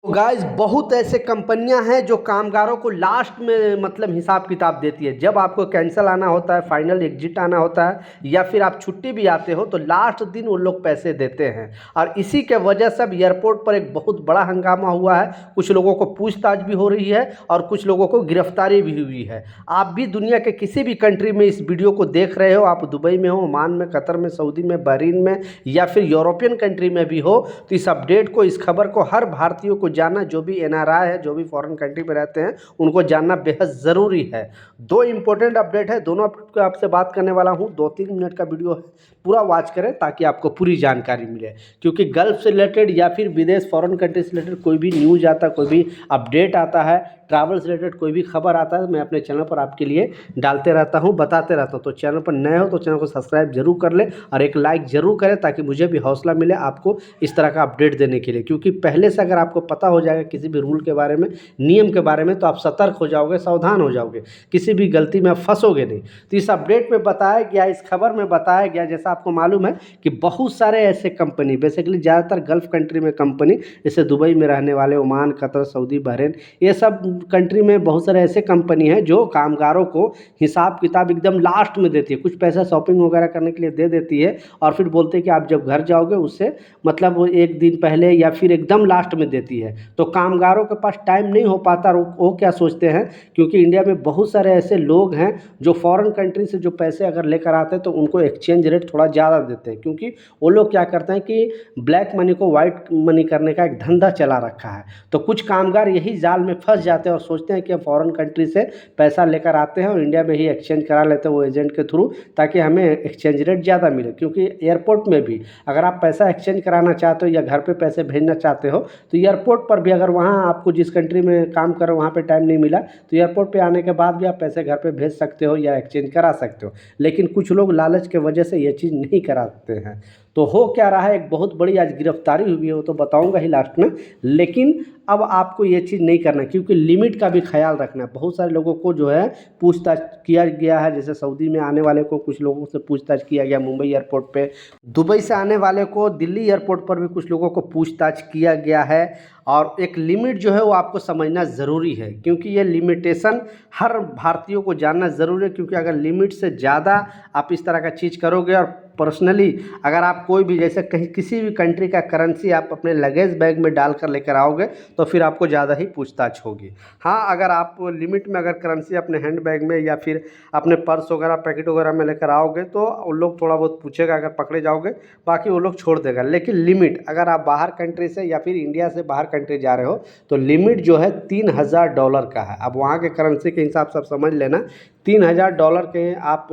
Guys बहुत ऐसे कंपनियां हैं जो कामगारों को लास्ट में मतलब हिसाब किताब देती है। जब आपको कैंसिल आना होता है, फाइनल एग्जिट आना होता है या फिर आप छुट्टी भी आते हो तो लास्ट दिन वो लोग पैसे देते हैं। और इसी के वजह से अब एयरपोर्ट पर एक बहुत बड़ा हंगामा हुआ है। कुछ लोगों को पूछताछ भी हो रही है और कुछ लोगों को गिरफ्तारी भी हुई है। आप भी दुनिया के किसी भी कंट्री में इस वीडियो को देख रहे हो, आप दुबई में हो, ओमान में, कतर में, सऊदी में, बहरीन में या फिर यूरोपियन कंट्री में भी हो, तो इस अपडेट को, इस खबर को हर भारतीय को जानना, जो भी एनआरआई है, जो भी फॉरेन कंट्री में रहते हैं, उनको जानना बेहद ज़रूरी है। दो इंपॉर्टेंट अपडेट है, दोनों अपडेट को आपसे बात करने वाला हूँ। 2-3 मिनट का वीडियो है, पूरा वॉच करें ताकि आपको पूरी जानकारी मिले। क्योंकि गल्फ से रिलेटेड या फिर विदेश फॉरेन कंट्री से रिलेटेड कोई भी न्यूज़ आता, कोई भी अपडेट आता है, ट्रैवल से रिलेटेड कोई भी खबर आता है, मैं अपने चैनल पर आपके लिए डालते रहता हूँ, बताते रहता हूँ। तो चैनल पर नए हो तो चैनल को सब्सक्राइब जरूर कर ले और एक लाइक ज़रूर करें ताकि मुझे भी हौसला मिले आपको इस तरह का अपडेट देने के लिए। क्योंकि पहले से अगर आपको पता हो जाएगा किसी भी रूल के बारे में, नियम के बारे में, तो आप सतर्क हो जाओगे, सावधान हो जाओगे, किसी भी गलती में आप फंसोगे नहीं। तो इस अपडेट में बताया गया, इस खबर में बताया गया, जैसा आपको मालूम है कि बहुत सारे ऐसे कंपनी, बेसिकली ज़्यादातर गल्फ कंट्री में कंपनी, जैसे दुबई में रहने वाले, ओमान, कतर, सऊदी, बहरीन, ये सब कंट्री में बहुत सारे ऐसे कंपनी हैं जो कामगारों को हिसाब किताब एकदम लास्ट में देती है। कुछ पैसा शॉपिंग वगैरह करने के लिए दे देती है और फिर बोलते हैं कि आप जब घर जाओगे उससे मतलब वो एक दिन पहले या फिर एकदम लास्ट में देती है। तो कामगारों के पास टाइम नहीं हो पाता। वो क्या सोचते हैं, क्योंकि इंडिया में बहुत सारे ऐसे लोग हैं जो फॉरेन कंट्री से जो पैसे अगर लेकर आते हैं तो उनको एक्सचेंज रेट थोड़ा ज़्यादा देते हैं। क्योंकि वो लोग क्या करते हैं कि ब्लैक मनी को वाइट मनी करने का एक धंधा चला रखा है। तो कुछ कामगार यही जाल में फंस जाते हैं और सोचते हैं कि हम फॉरेन कंट्री से पैसा लेकर आते हैं और इंडिया में ही एक्सचेंज करा लेते हैं वो एजेंट के थ्रू, ताकि हमें एक्सचेंज रेट ज़्यादा मिले। क्योंकि एयरपोर्ट में भी अगर आप पैसा एक्सचेंज कराना चाहते हो या घर पे पैसे भेजना चाहते हो तो एयरपोर्ट पर भी, अगर वहाँ आपको जिस कंट्री में काम करो वहाँ पे टाइम नहीं मिला तो एयरपोर्ट पे आने के बाद भी आप पैसे घर पे भेज सकते हो या एक्सचेंज करा सकते हो। लेकिन कुछ लोग लालच के वजह से ये चीज़ नहीं कराते हैं। तो हो क्या रहा है, एक बहुत बड़ी आज गिरफ्तारी हुई है, वो तो बताऊंगा ही लास्ट में। लेकिन अब आपको ये चीज़ नहीं करना, क्योंकि लिमिट का भी ख्याल रखना है। बहुत सारे लोगों को जो है पूछताछ किया गया है। जैसे सऊदी में आने वाले को कुछ लोगों से पूछताछ किया गया मुंबई एयरपोर्ट पे, दुबई से आने वाले को दिल्ली एयरपोर्ट पर भी कुछ लोगों को पूछताछ किया गया है। और एक लिमिट जो है वो आपको समझना ज़रूरी है, क्योंकि ये लिमिटेशन हर भारतीयों को जानना ज़रूरी है। क्योंकि अगर लिमिट से ज़्यादा आप इस तरह का चीज़ करोगे, और पर्सनली अगर आप कोई भी, जैसे कहीं किसी भी कंट्री का करेंसी आप अपने लगेज बैग में डाल कर लेकर आओगे तो फिर आपको ज़्यादा ही पूछताछ होगी। हाँ, अगर आप लिमिट में अगर करेंसी अपने हैंड बैग में या फिर अपने पर्स वगैरह, पैकेट वगैरह में लेकर आओगे तो वो लोग थोड़ा बहुत पूछेगा, अगर पकड़े जाओगे, बाकी वो लोग छोड़ देगा। लेकिन लिमिट, अगर आप बाहर कंट्री से या फिर इंडिया से बाहर कंट्री जा रहे हो तो लिमिट जो है $3000 का है। अब वहाँ के करेंसी के हिसाब से आप समझ लेना, $3000 के आप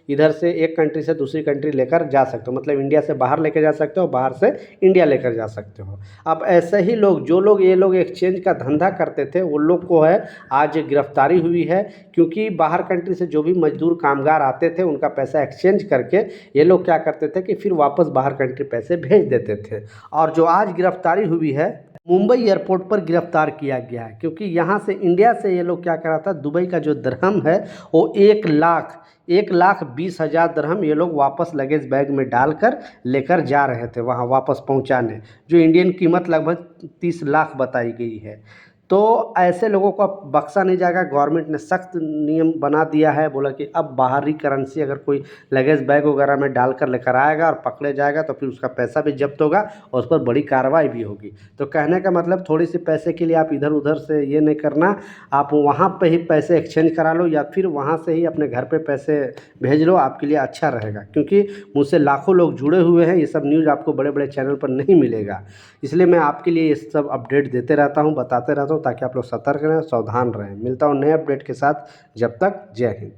इधर से एक कंट्री से दूसरी कंट्री लेकर जा सकते हो। मतलब इंडिया से बाहर लेकर जा सकते हो, बाहर से इंडिया लेकर जा सकते हो। अब ऐसे ही लोग, जो लोग ये लोग एक्सचेंज का धंधा करते थे, वो लोग को है आज गिरफ्तारी हुई है। क्योंकि बाहर कंट्री से जो भी मजदूर कामगार आते थे उनका पैसा एक्सचेंज करके ये लोग क्या करते थे कि फिर वापस बाहर कंट्री पैसे भेज देते थे। और जो आज गिरफ्तारी हुई है, मुंबई एयरपोर्ट पर गिरफ्तार किया गया है। क्योंकि यहाँ से, इंडिया से ये लोग क्या करा था, दुबई का जो दिरहम है वो 1,20,000 दिरहम ये लोग वापस लगेज बैग में डालकर लेकर जा रहे थे वहाँ वापस पहुँचाने, जो इंडियन कीमत लगभग 30 लाख बताई गई है। तो ऐसे लोगों को अब बख्शा नहीं जाएगा। गवर्नमेंट ने सख्त नियम बना दिया है, बोला कि अब बाहरी करेंसी अगर कोई लगेज बैग वगैरह में डालकर लेकर आएगा और पकड़े जाएगा तो फिर उसका पैसा भी जब्त होगा और उस पर बड़ी कार्रवाई भी होगी। तो कहने का मतलब, थोड़ी सी पैसे के लिए आप इधर उधर से ये नहीं करना, आप वहाँ पे ही पैसे एक्सचेंज करा लो या फिर वहाँ से ही अपने घर पे पैसे भेज लो, आपके लिए अच्छा रहेगा। क्योंकि मुझसे लाखों लोग जुड़े हुए हैं, ये सब न्यूज़ आपको बड़े बड़े चैनल पर नहीं मिलेगा। इसलिए मैं आपके लिए ये सब अपडेट देते रहता हूँ, बताते रहता हूँ, ताकि आप लोग सतर्क रहें, सावधान रहें। मिलता हूँ नए अपडेट के साथ, जब तक जय हिंद।